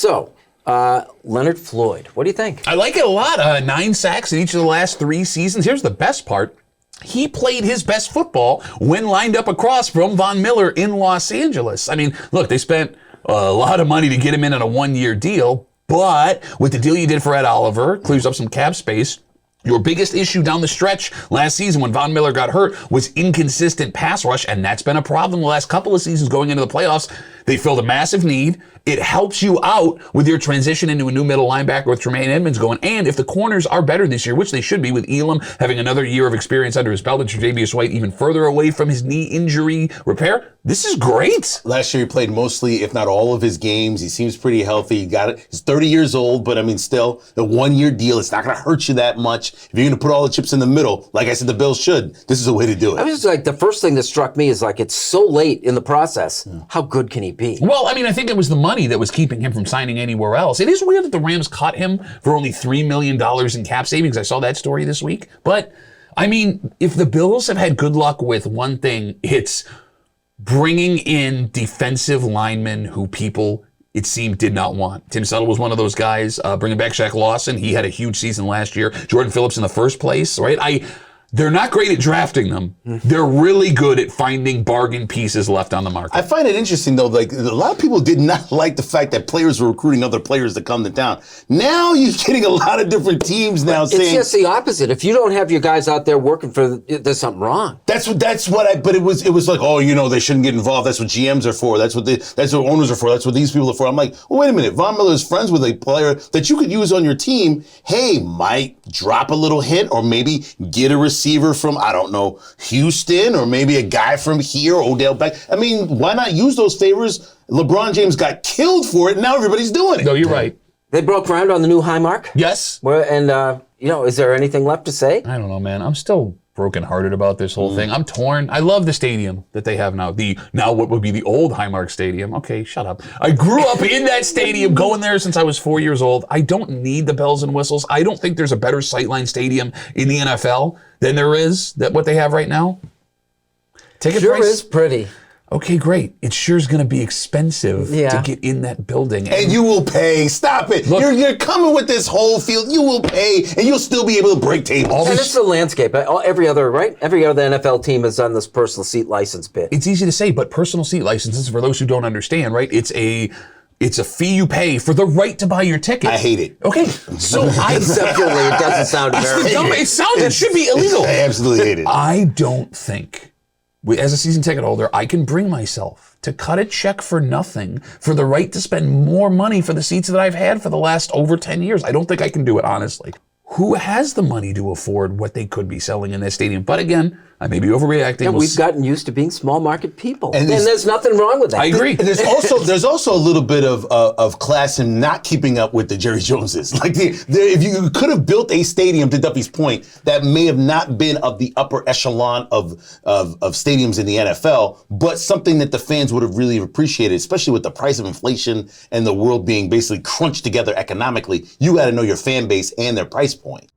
So, Leonard Floyd, what do you think? I like it a lot. 9 sacks in each of the last 3 seasons. Here's the best part. He played his best football when lined up across from Von Miller in Los Angeles. I mean, look, they spent a lot of money to get him in on a 1-year deal, but with the deal you did for Ed Oliver, clears up some cap space. Your biggest issue down the stretch last season when Von Miller got hurt was inconsistent pass rush, and that's been a problem the last couple of seasons going into the playoffs. They filled a massive need. It helps you out with your transition into a new middle linebacker with Tremaine Edmonds going. And if the corners are better this year, which they should be with Elam having another year of experience under his belt and Tre'Davious White even further away from his knee injury repair, this is great. Last year he played mostly, if not all of his games. He seems pretty healthy. He got it. He's 30 years old, but I mean, still, the 1-year deal, it's not going to hurt you that much. If you're going to put all the chips in the middle, like I said, the Bills should. This is a way to do it. I was just like, the first thing that struck me is like, it's so late in the process. How good can he be? Well, I mean, I think it was the money that was keeping him from signing anywhere else. It is weird that the Rams cut him for only $3 million in cap savings. I saw that story this week. But, I mean, if the Bills have had good luck with one thing, it's bringing in defensive linemen who people, it seemed, did not want. Tim Settle was one of those guys. Bringing back Shaq Lawson, he had a huge season last year. Jordan Phillips in the first place, right? They're not great at drafting them. They're really good at finding bargain pieces left on the market. I find it interesting, though, like a lot of people did not like the fact that players were recruiting other players to come to town. Now you're getting a lot of different teams now saying... It's just the opposite. If you don't have your guys out there working for... There's something wrong. But it was like, oh, you know, they shouldn't get involved. That's what GMs are for. That's what owners are for. That's what these people are for. I'm like, well, wait a minute. Von Miller is friends with a player that you could use on your team. Hey, might drop a little hint or maybe get a receiver from, I don't know, Houston, or maybe a guy from here, Odell Beck. I mean, why not use those favors? LeBron James got killed for it, and now everybody's doing it. No, you're right. They broke ground on the new high mark? Yes. And, is there anything left to say? I don't know, man. I'm still brokenhearted about this whole thing. I'm torn. I love the stadium that they have now. Now what would be the old Highmark Stadium. Okay, shut up. I grew up in that stadium, going there since I was 4 years old. I don't need the bells and whistles. I don't think there's a better sightline stadium in the NFL than there is what they have right now. Ticket sure price is pretty. Okay, great. It sure is going to be expensive to get in that building. And you will pay. Stop it. Look, you're coming with this whole field. You will pay, and you'll still be able to break tables. And it's the landscape. Every other NFL team has done this personal seat license bit. It's easy to say, but personal seat licenses, for those who don't understand, right? It's a fee you pay for the right to buy your ticket. I hate it. Okay, so conceptually, it doesn't sound very. It should be illegal. I absolutely hate it. I don't think, as a season ticket holder, I can bring myself to cut a check for nothing for the right to spend more money for the seats that I've had for the last over 10 years. I don't think I can do it, honestly. Who has the money to afford what they could be selling in that stadium? But again, I may be overreacting. Yeah, we've gotten used to being small market people, and there's nothing wrong with that. I agree. And there's also a little bit of class in not keeping up with the Jerry Joneses. Like if you could have built a stadium, to Duffy's point, that may have not been of the upper echelon of stadiums in the NFL, but something that the fans would have really appreciated, especially with the price of inflation and the world being basically crunched together economically. You got to know your fan base and their price point.